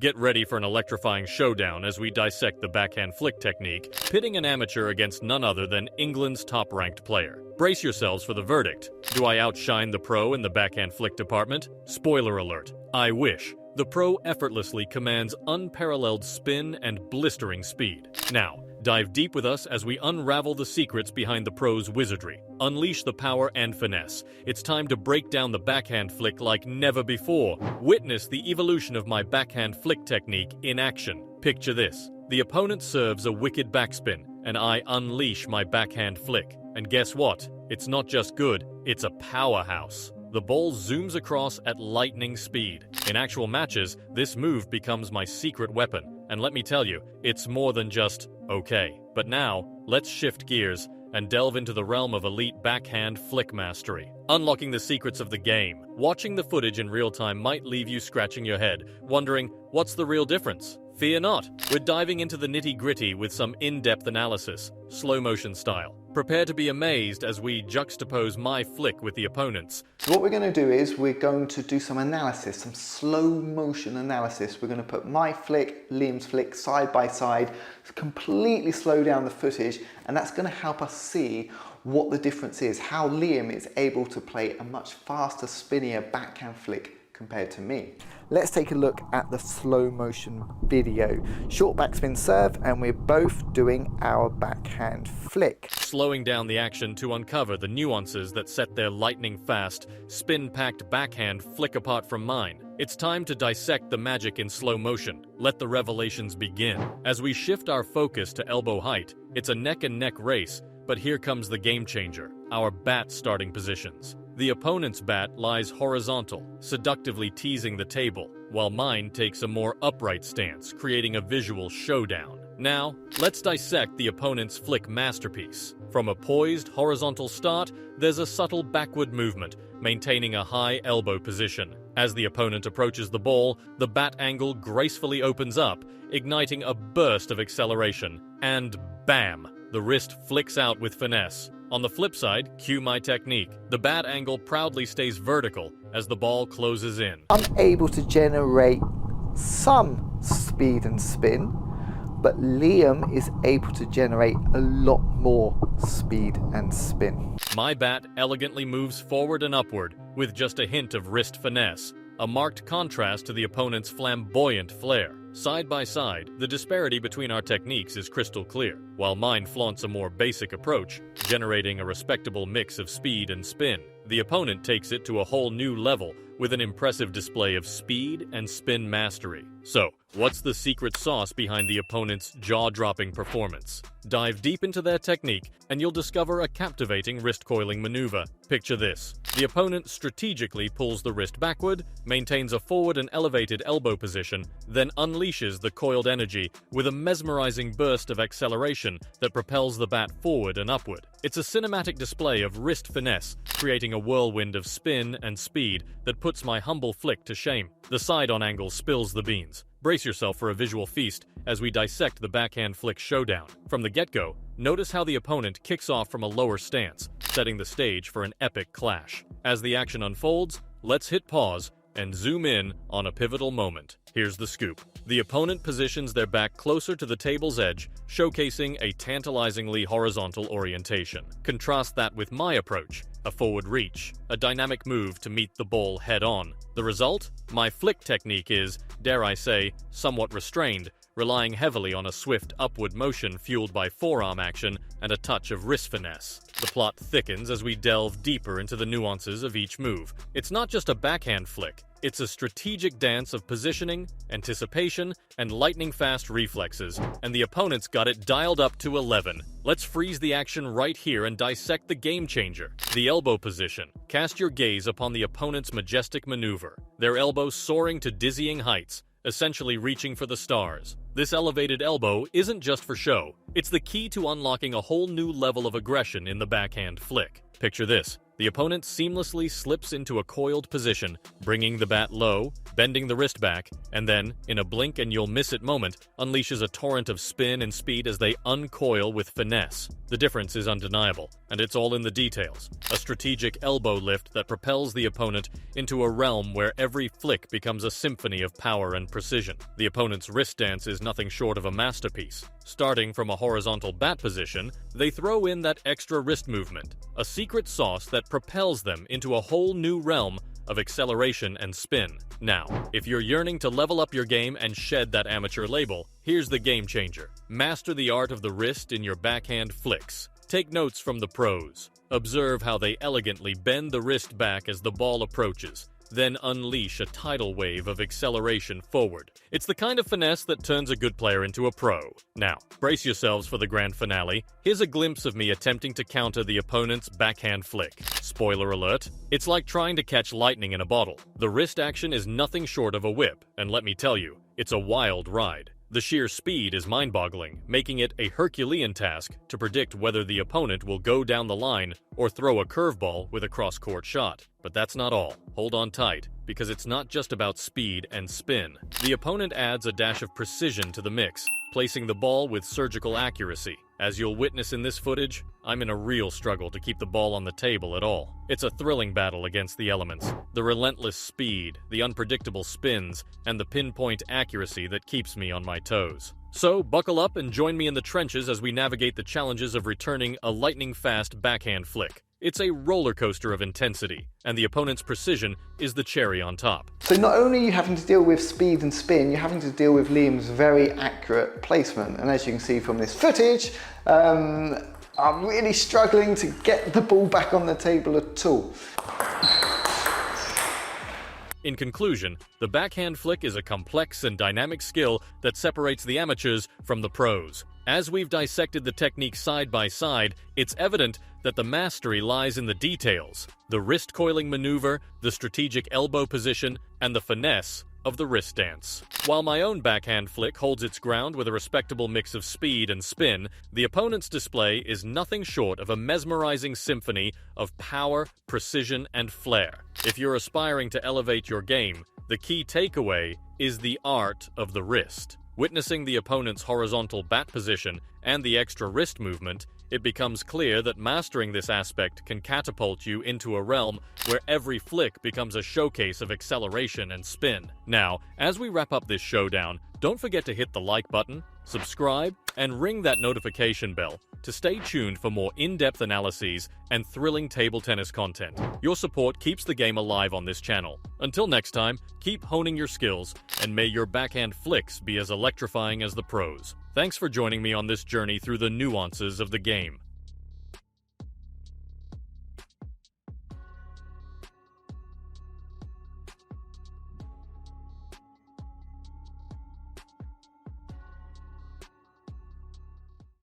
Get ready for an electrifying showdown as we dissect the backhand flick technique, pitting an amateur against none other than England's top-ranked player. Brace yourselves for the verdict. Do I outshine the pro in the backhand flick department? Spoiler alert, I wish. The pro effortlessly commands unparalleled spin and blistering speed. Now, dive deep with us as we unravel the secrets behind the pro's wizardry. Unleash the power and finesse. It's time to break down the backhand flick like never before. Witness the evolution of my backhand flick technique in action. Picture this. The opponent serves a wicked backspin, and I unleash my backhand flick. And guess what? It's not just good, it's a powerhouse. The ball zooms across at lightning speed. In actual matches, this move becomes my secret weapon. And let me tell you, it's more than just okay. But now, let's shift gears and delve into the realm of elite backhand flick mastery. Unlocking the secrets of the game. Watching the footage in real time might leave you scratching your head, wondering, what's the real difference? Fear not, we're diving into the nitty-gritty with some in-depth analysis, slow-motion style. Prepare to be amazed as we juxtapose my flick with the opponent's. So what we're going to do is we're going to do some analysis, some slow-motion analysis. We're going to put my flick, Liam's flick side by side, completely slow down the footage, and that's going to help us see what the difference is, how Liam is able to play a much faster, spinnier backhand flick compared to me. Let's take a look at the slow motion video. Short backspin serve, and we're both doing our backhand flick. Slowing down the action to uncover the nuances that set their lightning-fast, spin-packed backhand flick apart from mine. It's time to dissect the magic in slow motion. Let the revelations begin. As we shift our focus to elbow height, it's a neck-and-neck race, but here comes the game changer, our bat starting positions. The opponent's bat lies horizontal, seductively teasing the table, while mine takes a more upright stance, creating a visual showdown. Now, let's dissect the opponent's flick masterpiece. From a poised horizontal start, there's a subtle backward movement, maintaining a high elbow position. As the opponent approaches the ball, the bat angle gracefully opens up, igniting a burst of acceleration. And bam! The wrist flicks out with finesse. On the flip side, cue my technique. The bat angle proudly stays vertical as the ball closes in. I'm able to generate some speed and spin, but Liam is able to generate a lot more speed and spin. My bat elegantly moves forward and upward with just a hint of wrist finesse, a marked contrast to the opponent's flamboyant flair. Side by side, the disparity between our techniques is crystal clear. While mine flaunts a more basic approach, generating a respectable mix of speed and spin, the opponent takes it to a whole new level with an impressive display of speed and spin mastery. So, what's the secret sauce behind the opponent's jaw-dropping performance? Dive deep into their technique, and you'll discover a captivating wrist-coiling maneuver. Picture this. The opponent strategically pulls the wrist backward, maintains a forward and elevated elbow position, then unleashes the coiled energy with a mesmerizing burst of acceleration that propels the bat forward and upward. It's a cinematic display of wrist finesse, creating a whirlwind of spin and speed that puts my humble flick to shame. The side-on angle spills the beans. Brace yourself for a visual feast as we dissect the backhand flick showdown. From the get-go, notice how the opponent kicks off from a lower stance, setting the stage for an epic clash. As the action unfolds, let's hit pause and zoom in on a pivotal moment. Here's the scoop. The opponent positions their back closer to the table's edge, showcasing a tantalizingly horizontal orientation. Contrast that with my approach, a forward reach, a dynamic move to meet the ball head-on. The result? My flick technique is, dare I say, somewhat restrained, relying heavily on a swift upward motion fueled by forearm action and a touch of wrist finesse. The plot thickens as we delve deeper into the nuances of each move. It's not just a backhand flick, it's a strategic dance of positioning, anticipation, and lightning-fast reflexes, and the opponent's got it dialed up to 11. Let's freeze the action right here and dissect the game changer. The elbow position. Cast your gaze upon the opponent's majestic maneuver, their elbow soaring to dizzying heights, essentially reaching for the stars. This elevated elbow isn't just for show, it's the key to unlocking a whole new level of aggression in the backhand flick. Picture this. The opponent seamlessly slips into a coiled position, bringing the bat low, bending the wrist back, and then, in a blink and you'll miss it moment, unleashes a torrent of spin and speed as they uncoil with finesse. The difference is undeniable, and it's all in the details. A strategic elbow lift that propels the opponent into a realm where every flick becomes a symphony of power and precision. The opponent's wrist dance is nothing short of a masterpiece. Starting from a horizontal bat position, they throw in that extra wrist movement, a secret sauce that propels them into a whole new realm of acceleration and spin. Now, if you're yearning to level up your game and shed that amateur label, here's the game changer. Master the art of the wrist in your backhand flicks. Take notes from the pros. Observe how they elegantly bend the wrist back as the ball approaches, then unleash a tidal wave of acceleration forward. It's the kind of finesse that turns a good player into a pro. Now, brace yourselves for the grand finale. Here's a glimpse of me attempting to counter the opponent's backhand flick. Spoiler alert, it's like trying to catch lightning in a bottle. The wrist action is nothing short of a whip, and let me tell you, it's a wild ride. The sheer speed is mind-boggling, making it a Herculean task to predict whether the opponent will go down the line or throw a curveball with a cross-court shot. But that's not all. Hold on tight, because it's not just about speed and spin. The opponent adds a dash of precision to the mix, placing the ball with surgical accuracy. As you'll witness in this footage, I'm in a real struggle to keep the ball on the table at all. It's a thrilling battle against the elements. The relentless speed, the unpredictable spins, and the pinpoint accuracy that keeps me on my toes. So, buckle up and join me in the trenches as we navigate the challenges of returning a lightning-fast backhand flick. It's a roller coaster of intensity, and the opponent's precision is the cherry on top. So not only are you having to deal with speed and spin, you're having to deal with Liam's very accurate placement. And as you can see from this footage, I'm really struggling to get the ball back on the table at all. In conclusion, the backhand flick is a complex and dynamic skill that separates the amateurs from the pros. As we've dissected the technique side by side, it's evident that the mastery lies in the details, the wrist coiling maneuver, the strategic elbow position, and the finesse of the wrist dance. While my own backhand flick holds its ground with a respectable mix of speed and spin, the opponent's display is nothing short of a mesmerizing symphony of power, precision, and flair. If you're aspiring to elevate your game, the key takeaway is the art of the wrist. Witnessing the opponent's horizontal bat position and the extra wrist movement, it becomes clear that mastering this aspect can catapult you into a realm where every flick becomes a showcase of acceleration and spin. Now, as we wrap up this showdown, don't forget to hit the like button, subscribe, and ring that notification bell to stay tuned for more in-depth analyses and thrilling table tennis content. Your support keeps the game alive on this channel. Until next time, keep honing your skills, and may your backhand flicks be as electrifying as the pros. Thanks for joining me on this journey through the nuances of the game.